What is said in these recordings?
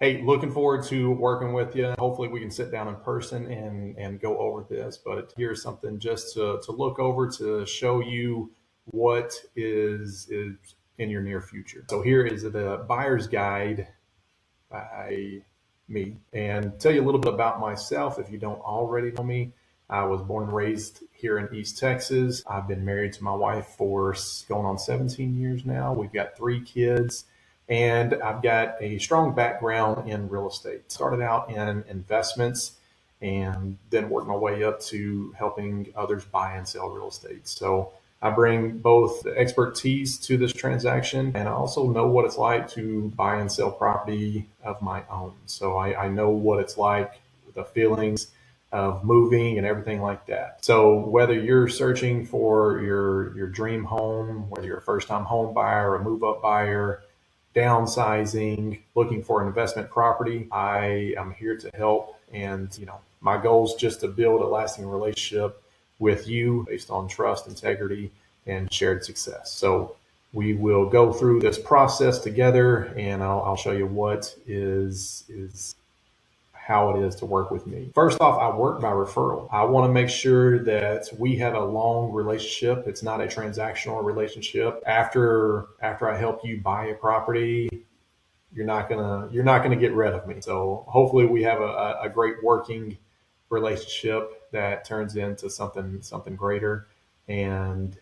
Hey, looking forward to working with you. Hopefully, we can sit down in person and go over this. But here's something just to look over to show you what is in your near future. So here is the buyer's guide by me, and tell you a little bit about myself if you don't already know me. I was born and raised here in East Texas. I've been married to my wife for going on 17 years now. We've got three kids, and I've got a strong background in real estate. Started out in investments and then worked my way up to helping others buy and sell real estate. So I bring both the expertise to this transaction, and I also know what it's like to buy and sell property of my own. So I know what it's like, the feelings of moving and everything like that. So whether you're searching for your dream home, whether you're a first time home buyer, a move up buyer, downsizing, looking for an investment property, I am here to help. And my goal is just to build a lasting relationship with you based on trust, integrity, and shared success. So we will go through this process together, and I'll show you what is how it is to work with me. First off, I work by referral. I want to make sure that we have a long relationship. It's not a transactional relationship. After I help you buy a property, you're not gonna get rid of me. So hopefully we have a great working relationship that turns into something greater. And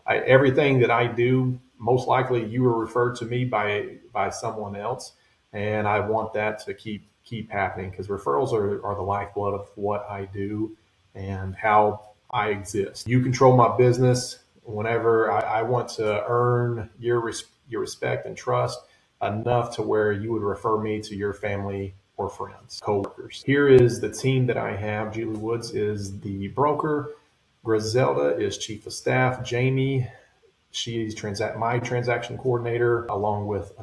everything that I do, most likely you were referred to me by someone else, and I want that to keep happening because referrals are the lifeblood of what I do and how I exist. You control my business. Whenever I want to earn your respect and trust enough to where you would refer me to your family or friends, coworkers. Here is the team that I have. Julie Woods is the broker. Griselda is chief of staff. Jamie, she's my transaction coordinator, along with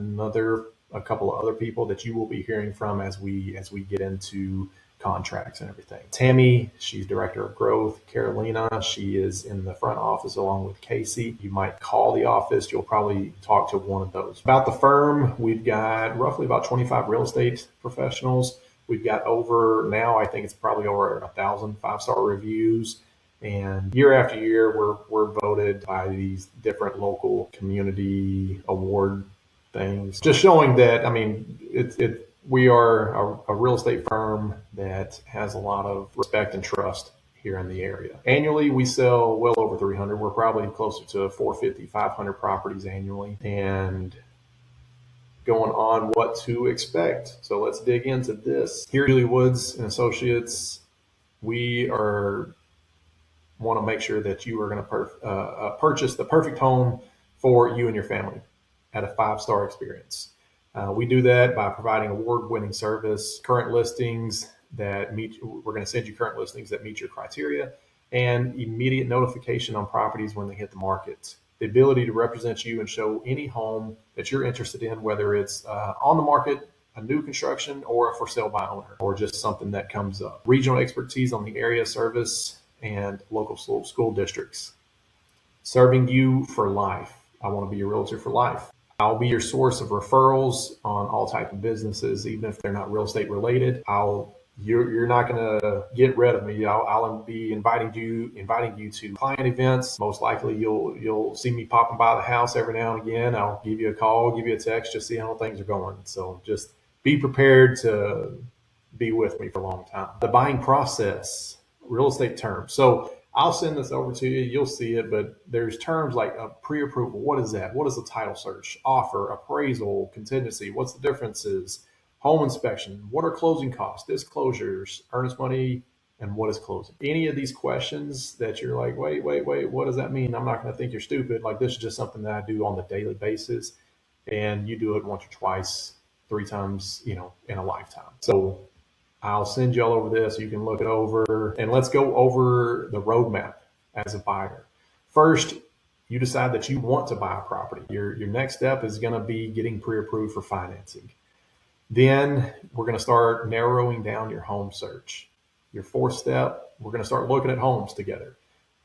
a couple of other people that you will be hearing from as we get into contracts and everything. Tammy, she's director of growth. Carolina, she is in the front office along with Casey. You might call the office. You'll probably talk to one of those. About the firm, we've got roughly about 25 real estate professionals. We've got over now, I think it's probably over 1,000 five-star reviews. And year after year, we're voted by these different local community award things, just showing that, I mean, we are a real estate firm that has a lot of respect and trust here in the area. Annually, we sell well over 300. We're probably closer to 450, 500 properties annually, and going on what to expect. So let's dig into this. Here at Julie Woods and Associates, we want to make sure that you are going to purchase the perfect home for you and your family at a five-star experience. We do that by providing award-winning service, current listings that meet. We're going to send you current listings that meet your criteria, and immediate notification on properties when they hit the market. The ability to represent you and show any home that you're interested in, whether it's on the market, a new construction, or a for sale by owner, or just something that comes up. Regional expertise on the area, service, and local school districts. Serving you for life. I want to be your realtor for life. I'll be your source of referrals on all type of businesses, even if they're not real estate related. You're not going to get rid of me. I'll be inviting you to client events. Most likely you'll see me popping by the house every now and again. I'll give you a call, give you a text, just see how things are going. So just be prepared to be with me for a long time. The buying process, real estate terms. So I'll send this over to you. You'll see it, but there's terms like a pre-approval. What is that? What is the title search? Offer, appraisal, contingency. What's the differences? Home inspection. What are closing costs? Disclosures, earnest money, and what is closing? Any of these questions that you're like, wait, what does that mean? I'm not going to think you're stupid. Like, this is just something that I do on the daily basis, and you do it once or twice, 3 times, in a lifetime. So I'll send you all over this. You can look it over, and let's go over the roadmap as a buyer. First, you decide that you want to buy a property. Your next step is going to be getting pre-approved for financing. Then we're going to start narrowing down your home search. Your fourth step, we're going to start looking at homes together.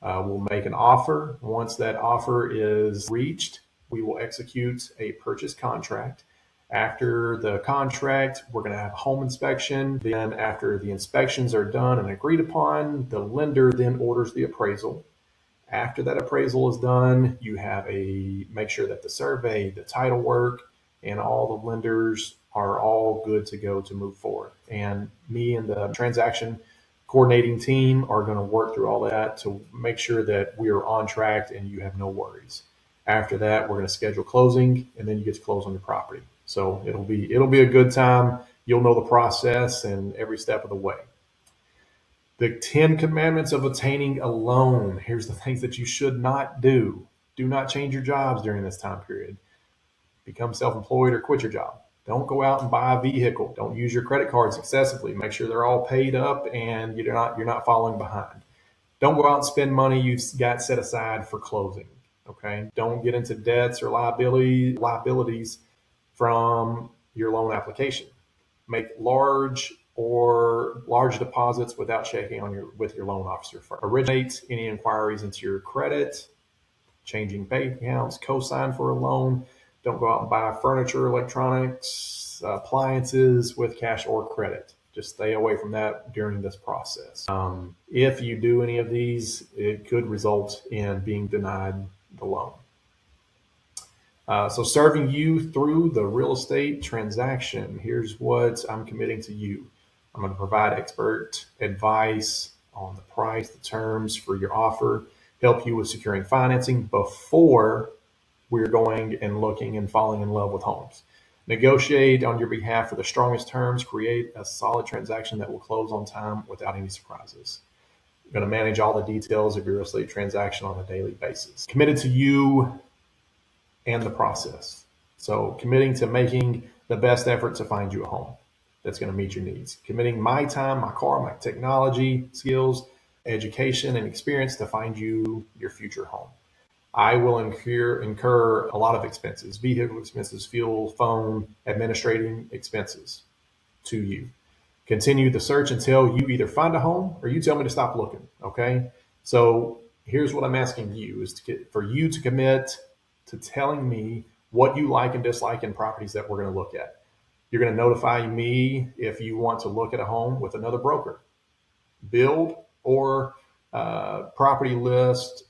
We'll make an offer. Once that offer is reached, we will execute a purchase contract. After the contract, we're going to have a home inspection. Then after the inspections are done and agreed upon, the lender then orders the appraisal. After that appraisal is done, you have make sure that the survey, the title work, and all the lenders are all good to go to move forward. And me and the transaction coordinating team are going to work through all that to make sure that we are on track and you have no worries. After that, we're going to schedule closing, and then you get to close on your property. So it'll be a good time. You'll know the process and every step of the way. The 10 commandments of obtaining a loan. Here's the things that you should not do. Do not change your jobs during this time period. Become self-employed or quit your job. Don't go out and buy a vehicle. Don't use your credit cards excessively. Make sure they're all paid up and you're not falling behind. Don't go out and spend money you've got set aside for closing. Okay. Don't get into debts or liabilities from your loan application. Make large deposits without checking with your loan officer first. Originate any inquiries into your credit, changing bank accounts, co-sign for a loan. Don't go out and buy furniture, electronics, appliances with cash or credit. Just stay away from that during this process. If you do any of these, it could result in being denied the loan. So serving you through the real estate transaction, here's what I'm committing to you. I'm going to provide expert advice on the price, the terms for your offer, help you with securing financing before we're going and looking and falling in love with homes. Negotiate on your behalf for the strongest terms, create a solid transaction that will close on time without any surprises. I'm going to manage all the details of your real estate transaction on a daily basis. Committed to you and the process. So committing to making the best effort to find you a home that's going to meet your needs. Committing my time, my car, my technology skills, education, and experience to find you your future home. I will incur a lot of expenses, vehicle expenses, fuel, phone, administrating expenses to you. Continue the search until you either find a home or you tell me to stop looking. Okay. So here's what I'm asking you is for you to commit to telling me what you like and dislike in properties that we're going to look at. You're going to notify me if you want to look at a home with another broker, build, or property list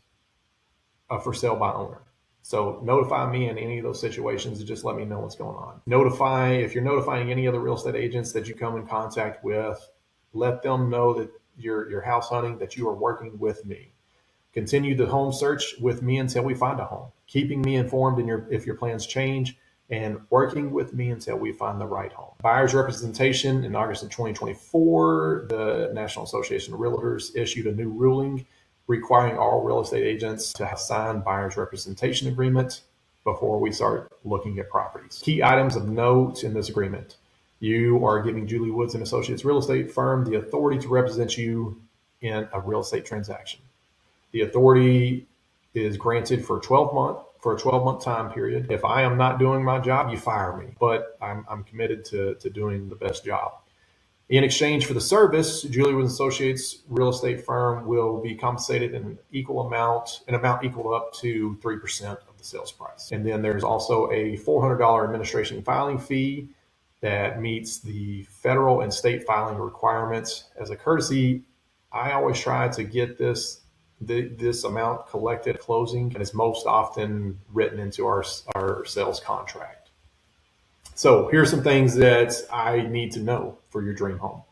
for sale by owner. So notify me in any of those situations and just let me know what's going on. If you're notifying any other real estate agents that you come in contact with, let them know that you're house hunting, that you are working with me. Continue the home search with me until we find a home, keeping me informed if your plans change, and working with me until we find the right home. Buyer's representation. In August of 2024, the National Association of Realtors issued a new ruling requiring all real estate agents to sign buyer's representation agreement before we start looking at properties. Key items of note in this agreement. You are giving Julie Woods and Associates real estate firm the authority to represent you in a real estate transaction. The authority is granted for a 12-month time period. If I am not doing my job, you fire me, but I'm committed to doing the best job. In exchange for the service, Julie Woods Associates real estate firm will be compensated in an amount equal up to 3% of the sales price. And then there's also a $400 administration filing fee that meets the federal and state filing requirements. As a courtesy, I always try to get this amount collected at closing, and it's most often written into our sales contract. So here's some things that I need to know for your dream home.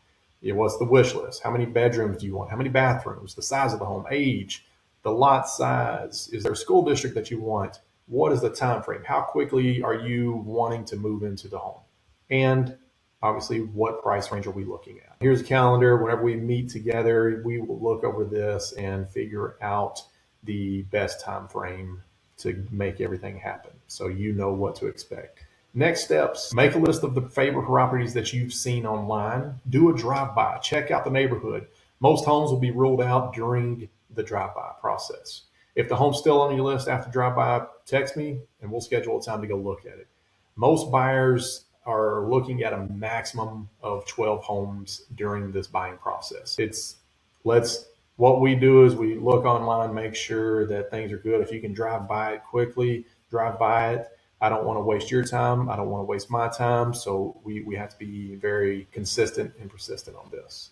What's the wish list? How many bedrooms do you want? How many bathrooms? The size of the home, age, the lot size. Is there a school district that you want? What is the time frame? How quickly are you wanting to move into the home? And obviously, what price range are we looking at? Here's a calendar. Whenever we meet together, we will look over this and figure out the best time frame to make everything happen so you know what to expect. Next steps, make a list of the favorite properties that you've seen online. Do a drive-by, check out the neighborhood. Most homes will be ruled out during the drive-by process. If the home's still on your list after drive-by, text me and we'll schedule a time to go look at it. Most buyers are looking at a maximum of 12 homes during this buying process. What we do is we look online, make sure that things are good. If you can drive by it quickly, drive by it. I don't want to waste your time. I don't want to waste my time. So we have to be very consistent and persistent on this.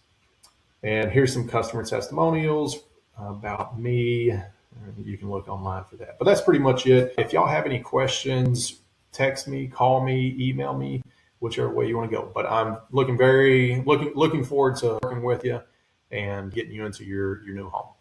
And here's some customer testimonials about me. You can look online for that. But that's pretty much it. If y'all have any questions, text me, call me, email me, whichever way you want to go. But I'm looking forward to working with you and getting you into your new home.